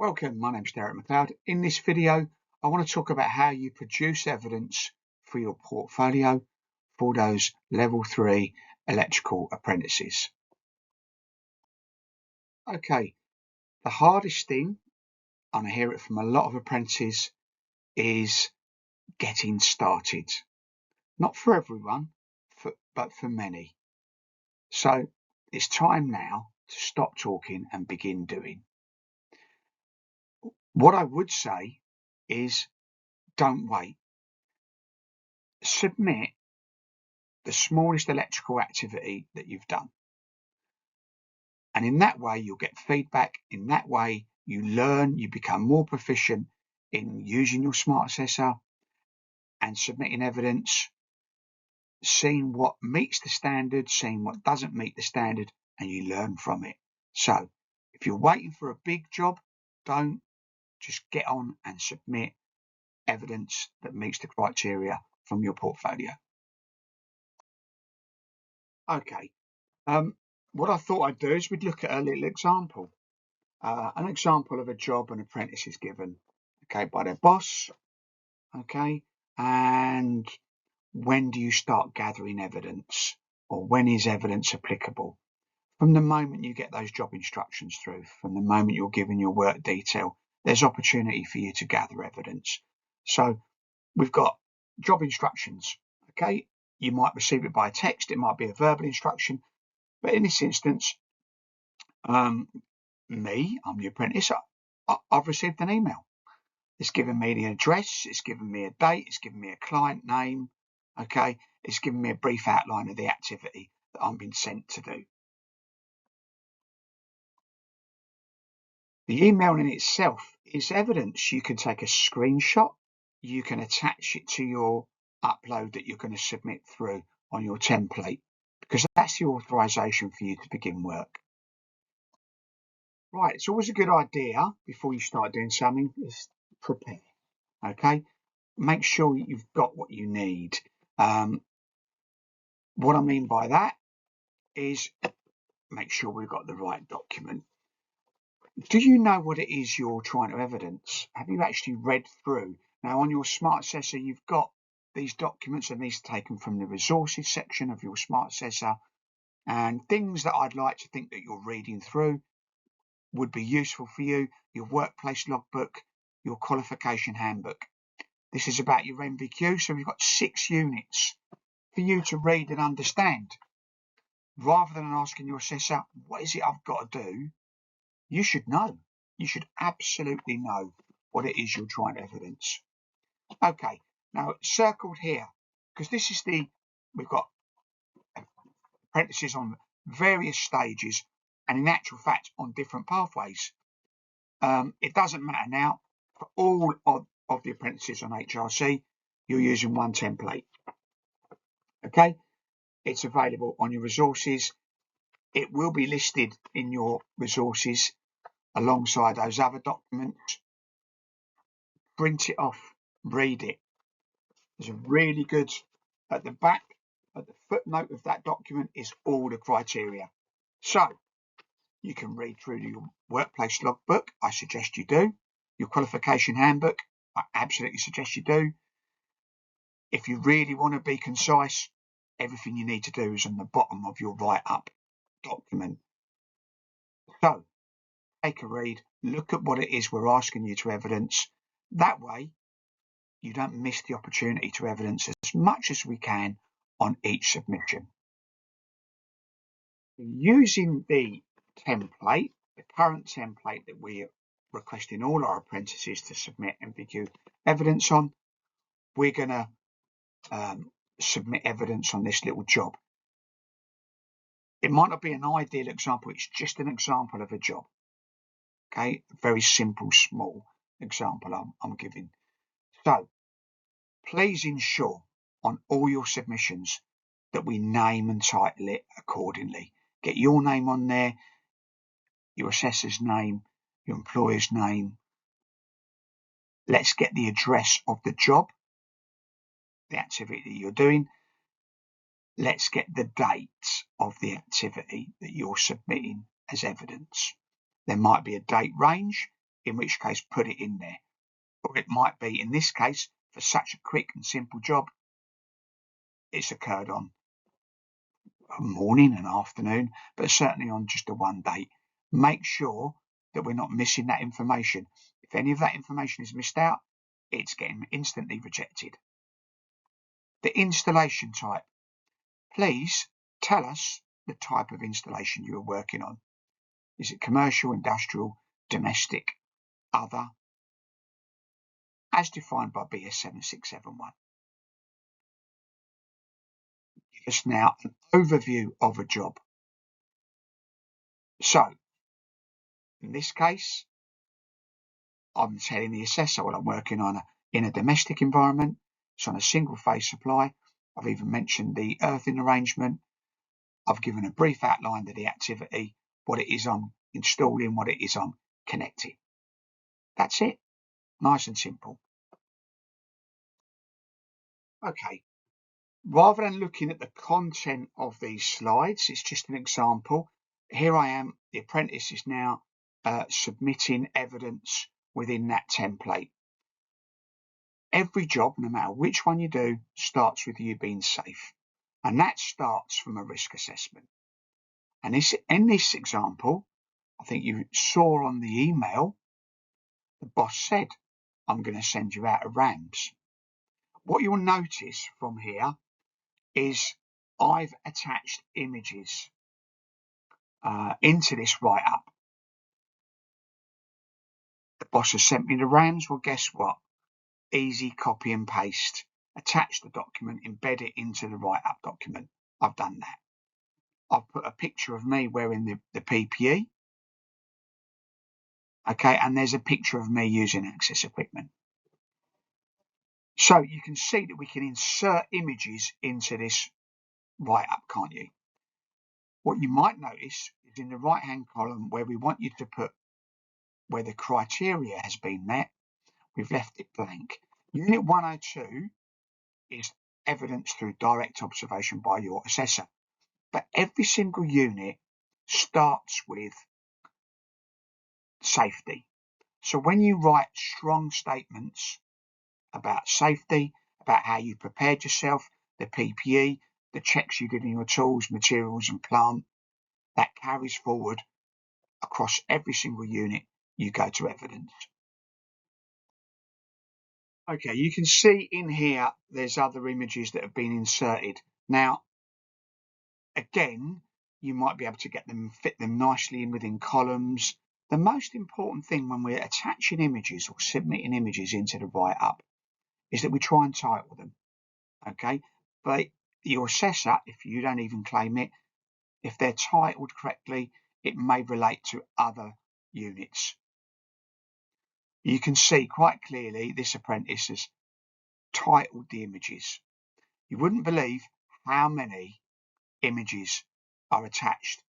Welcome, my name's Derek McLeod. In this video, I want to talk about how you produce evidence for your portfolio for those level 3 electrical apprentices. Okay, the hardest thing, and I hear it from a lot of apprentices, is getting started. Not for everyone, but for many. So it's time now to stop talking and begin doing. What I would say is don't wait. Submit the smallest electrical activity that you've done. And in that way, you'll get feedback. In that way, you learn, you become more proficient in using your smart assessor and submitting evidence, seeing what meets the standard, seeing what doesn't meet the standard, and you learn from it. So if you're waiting for a big job, don't. Just get on and submit evidence that meets the criteria from your portfolio. Okay. What I thought I'd do is we'd look at a little example. An example of a job an apprentice is given, okay, by their boss, okay, and when do you start gathering evidence, or when is evidence applicable? From the moment you get those job instructions through, from the moment you're given your work detail, there's opportunity for you to gather evidence. So we've got job instructions, okay, you might receive it by text, it might be a verbal instruction, but in this instance, I'm the apprentice, I've received an email. It's given me the address, it's given me a date, it's given me a client name, okay? It's given me a brief outline of the activity that I'm being sent to do. The email in itself is evidence. You can take a screenshot, you can attach it to your upload that you're going to submit through on your template, because that's the authorization for you to begin work. Right, it's always a good idea before you start doing something is prepare, okay? Make sure you've got what you need. What I mean by that is make sure we've got the right document. Do you know what it is you're trying to evidence? Have you actually read through? Now, on your Smart Assessor, you've got these documents, and these are taken from the resources section of your Smart Assessor, and things that I'd like to think that you're reading through would be useful for you: your workplace logbook, your qualification handbook. This is about your NVQ, so we've got 6 units for you to read and understand. Rather than asking your assessor, what is it I've got to do? You should know. You should absolutely know what it is you're trying to evidence. Okay, now it's circled here, because this is we've got apprentices on various stages, and in actual fact on different pathways. It doesn't matter now. For all of the apprentices on HRC, you're using one template. Okay, it's available on your resources. It will be listed in your resources alongside those other documents. Print it off, read it. There's a really good, at the back, at the footnote of that document is all the criteria. So you can read through your workplace logbook. I suggest you do. Your qualification handbook, I absolutely suggest you do. If you really want to be concise, everything you need to do is on the bottom of your write-up document. So take a read, look at what it is we're asking you to evidence. That way, you don't miss the opportunity to evidence as much as we can on each submission. Using the template, the current template that we're requesting all our apprentices to submit NVQ evidence on, we're going to submit evidence on this little job. It might not be an ideal example, it's just an example of a job. Okay, a very simple, small example I'm giving. So please ensure on all your submissions that we name and title it accordingly. Get your name on there, your assessor's name, your employer's name. Let's get the address of the job, the activity that you're doing. Let's get the date of the activity that you're submitting as evidence. There might be a date range. in which case put it in there. Or it might be, in this case, for such a quick and simple job, it's occurred on a morning and afternoon, but certainly on just a one date. Make sure that we're not missing that information. If any of that information is missed out, it's getting instantly rejected. The installation type. Please tell us the type of installation you are working on. Is it commercial, industrial, domestic, other, as defined by BS 7671? Give us now an overview of a job. So, in this case, I'm telling the assessor what I'm working on in a domestic environment. It's on a single phase supply. I've even mentioned the earthing arrangement. I've given a brief outline of the activity, what it is I'm installing, what it is I'm connecting. That's it. Nice and simple. Okay. Rather than looking at the content of these slides, it's just an example. Here I am, the apprentice is now submitting evidence within that template. Every job, no matter which one you do, starts with you being safe. And that starts from a risk assessment. And in this example, I think you saw on the email, the boss said, I'm going to send you out a RAMS. What you'll notice from here is I've attached images into this write-up. The boss has sent me the RAMS. Well, guess what? Easy copy and paste. Attach the document, embed it into the write-up document. I've done that. I've put a picture of me wearing the PPE. Okay, and there's a picture of me using access equipment. So you can see that we can insert images into this write-up, can't you? What you might notice is in the right-hand column where we want you to put where the criteria has been met, we've left it blank. Unit 102 is evidence through direct observation by your assessor. But every single unit starts with safety. So when you write strong statements about safety, about how you prepared yourself, the PPE, the checks you did in your tools, materials and plant, that carries forward across every single unit you go to evidence. Okay, you can see in here there's other images that have been inserted. Now, again, you might be able to get them, fit them nicely in within columns. The most important thing when we're attaching images or submitting images into the write-up is that we try and title them, okay? But your assessor, if you don't even claim it, if they're titled correctly, it may relate to other units. You can see quite clearly this apprentice has titled the images. You wouldn't believe how many images are attached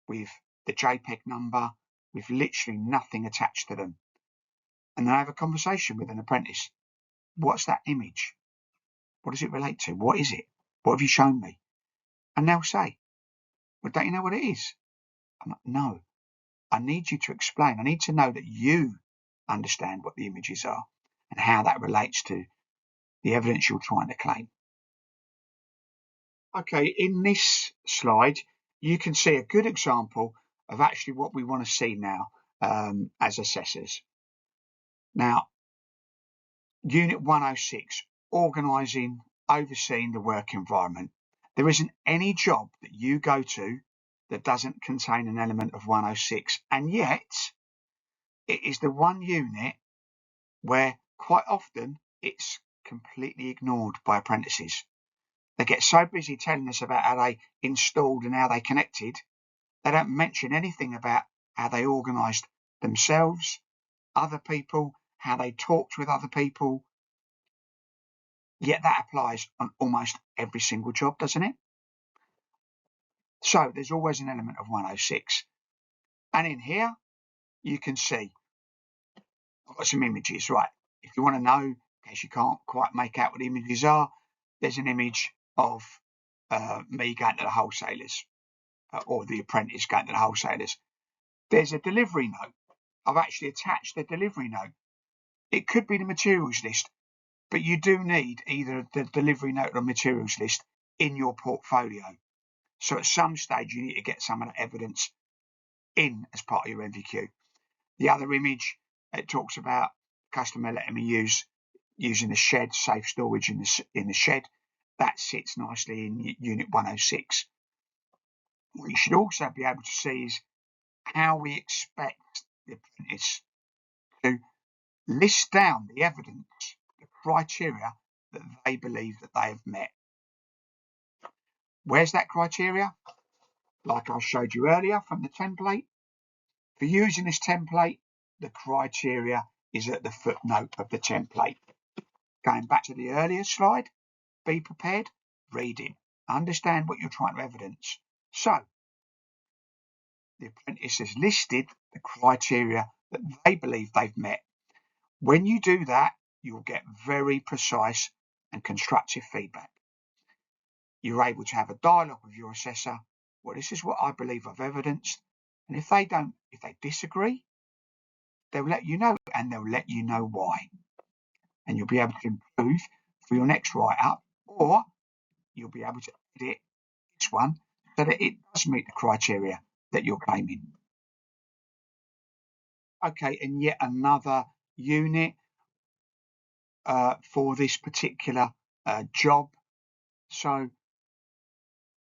with the JPEG number, with literally nothing attached to them. And then I have a conversation with an apprentice. What's that image? What does it relate to? What is it? What have you shown me? And they'll say, well, don't you know what it is? I'm like, no, I need you to explain. I need to know that you understand what the images are and how that relates to the evidence you're trying to claim. Okay, in this slide, you can see a good example of actually what we want to see now as assessors. Now, Unit 106, organising, overseeing the work environment. There isn't any job that you go to that doesn't contain an element of 106, and yet it is the one unit where quite often it's completely ignored by apprentices. They get so busy telling us about how they installed and how they connected, they don't mention anything about how they organised themselves, other people, how they talked with other people. Yet that applies on almost every single job, doesn't it? So there's always an element of 106. And in here, you can see I've got some images, right? If you want to know, in case you can't quite make out what the images are, there's an image of me going to the wholesalers or the apprentice going to the wholesalers. There's a delivery note. I've actually attached the delivery note. It could be the materials list, but you do need either the delivery note or materials list in your portfolio. So at some stage, you need to get some of that evidence in as part of your NVQ. The other image, it talks about customer letting me using the shed, safe storage in the shed. That sits nicely in Unit 106. What you should also be able to see is how we expect the apprentice to list down the evidence, the criteria that they believe that they have met. Where's that criteria? Like I showed you earlier from the template. For using this template, the criteria is at the footnote of the template. Going back to the earlier slide, be prepared, read it, understand what you're trying to evidence. So, the apprentice has listed the criteria that they believe they've met. When you do that, you'll get very precise and constructive feedback. You're able to have a dialogue with your assessor. Well, this is what I believe I've evidenced. And if they disagree, they'll let you know, and they'll let you know why. And you'll be able to improve for your next write-up, or you'll be able to edit this one so that it does meet the criteria that you're claiming. Okay, and yet another unit for this particular job. So,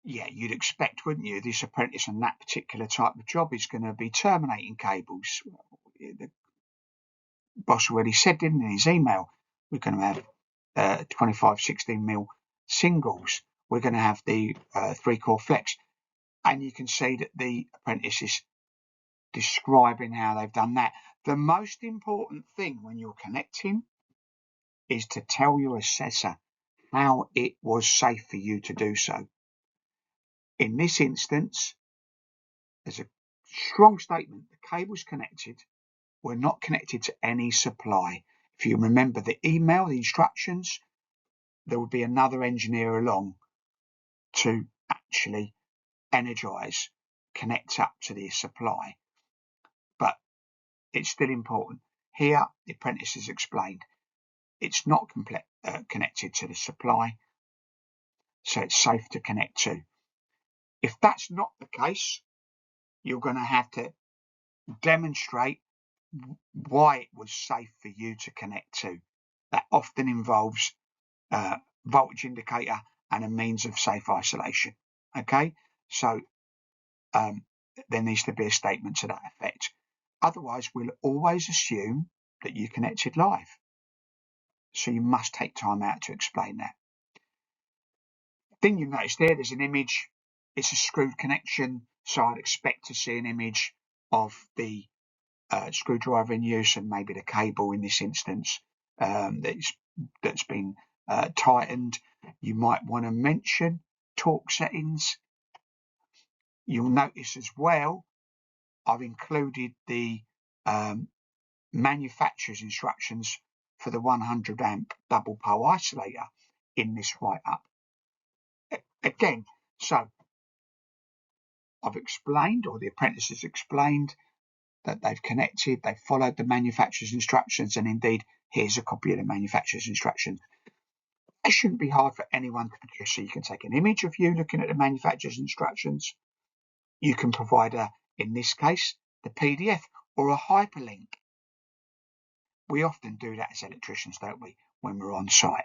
yeah, you'd expect, wouldn't you, this apprentice on that particular type of job is going to be terminating cables. The boss already said, didn't he, in his email, we're going to have 25 16mm singles. We're going to have the 3-core flex. And you can see that the apprentice is describing how they've done that. The most important thing when you're connecting is to tell your assessor how it was safe for you to do so. In this instance, there's a strong statement. The cables connected were not connected to any supply. If you remember the email, the instructions, there would be another engineer along to actually energize, connect up to the supply. But it's still important. Here, the apprentice has explained it's not connected to the supply, so it's safe to connect to. If that's not the case, you're going to have to demonstrate why it was safe for you to connect to. That often involves voltage indicator and a means of safe isolation. Okay, so there needs to be a statement to that effect. Otherwise, we'll always assume that you connected live. So you must take time out to explain that. Thing you've noticed there's an image. It's a screwed connection, so I'd expect to see an image of the screwdriver in use and maybe the cable in this instance that's been tightened. You might want to mention torque settings. You'll notice as well I've included the manufacturer's instructions for the 100 amp double pole isolator in this write-up. Again, so I've explained, or the apprentice has explained, that they've connected, they've followed the manufacturer's instructions, and indeed, here's a copy of the manufacturer's instructions. It shouldn't be hard for anyone to produce. So you can take an image of you looking at the manufacturer's instructions. You can provide in this case, the PDF or a hyperlink. We often do that as electricians, don't we, when we're on site?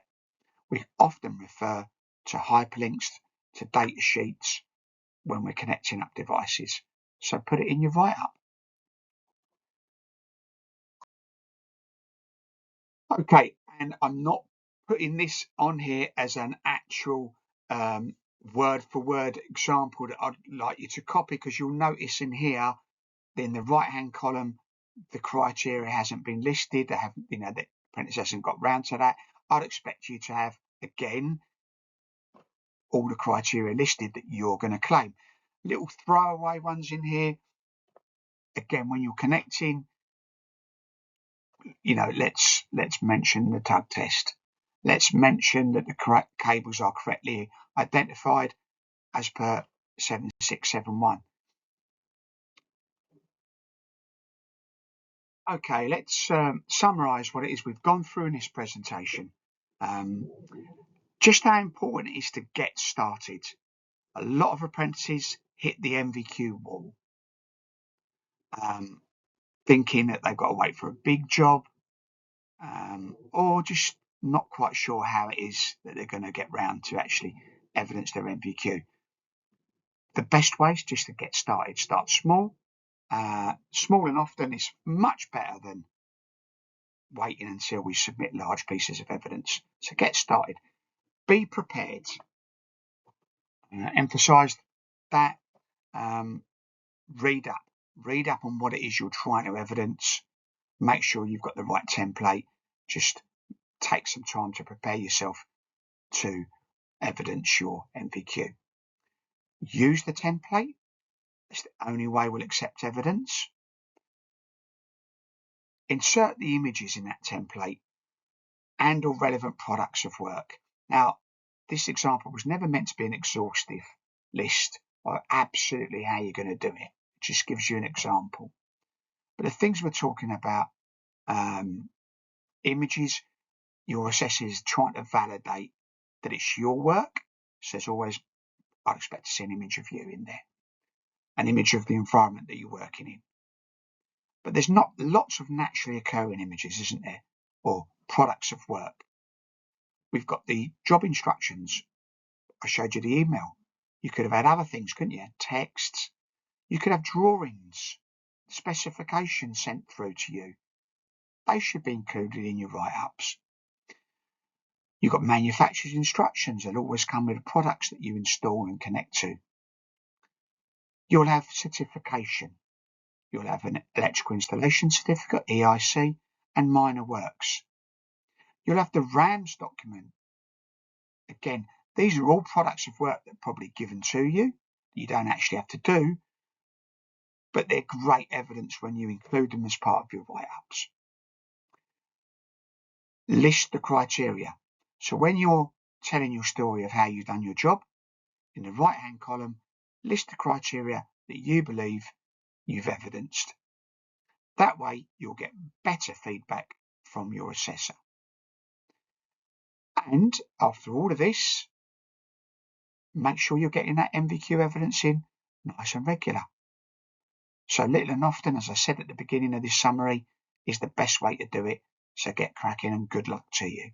We often refer to hyperlinks, to data sheets when we're connecting up devices. So put it in your write-up. Okay, and I'm not putting this on here as an actual word for word example that I'd like you to copy, because you'll notice in here, in the right hand column, the criteria hasn't been listed. They haven't, the apprentice hasn't got round to that. I'd expect you to have, again, all the criteria listed that you're going to claim. Little throwaway ones in here. Again, when you're connecting, let's mention the tug test. Let's mention that the correct cables are correctly identified as per 7671. Okay, let's summarise what it is we've gone through in this presentation. Just how important it is to get started. A lot of apprentices hit the NVQ wall, thinking that they've got to wait for a big job, or just not quite sure how it is that they're going to get round to actually evidence their NVQ. The best way is just to get started. Start small. Small and often is much better than waiting until we submit large pieces of evidence. So get started. Be prepared. Emphasise that. Read up on what it is you're trying to evidence. Make sure you've got the right template. Just take some time to prepare yourself to evidence your NVQ. Use the template. It's the only way we'll accept evidence. Insert the images in that template and or relevant products of work. Now, this example was never meant to be an exhaustive list of absolutely how you're going to do it. It just gives you an example. But the things we're talking about, images, your assessor is trying to validate that it's your work. So there's always, I'd expect to see an image of you in there, an image of the environment that you're working in. But there's not lots of naturally occurring images, isn't there? Or products of work. We've got the job instructions. I showed you the email. You could have had other things, couldn't you? Texts. You could have drawings, specifications sent through to you. They should be included in your write-ups. You've got manufacturer's instructions. They'll always come with the products that you install and connect to. You'll have certification. You'll have an electrical installation certificate, EIC, and minor works. You'll have the RAMS document. Again, these are all products of work that are probably given to you. You don't actually have to do, but they're great evidence when you include them as part of your write-ups. List the criteria. So when you're telling your story of how you've done your job, in the right-hand column, list the criteria that you believe you've evidenced. That way, you'll get better feedback from your assessor. And after all of this, make sure you're getting that NVQ evidence in nice and regular. So little and often, as I said at the beginning of this summary, is the best way to do it. So get cracking and good luck to you.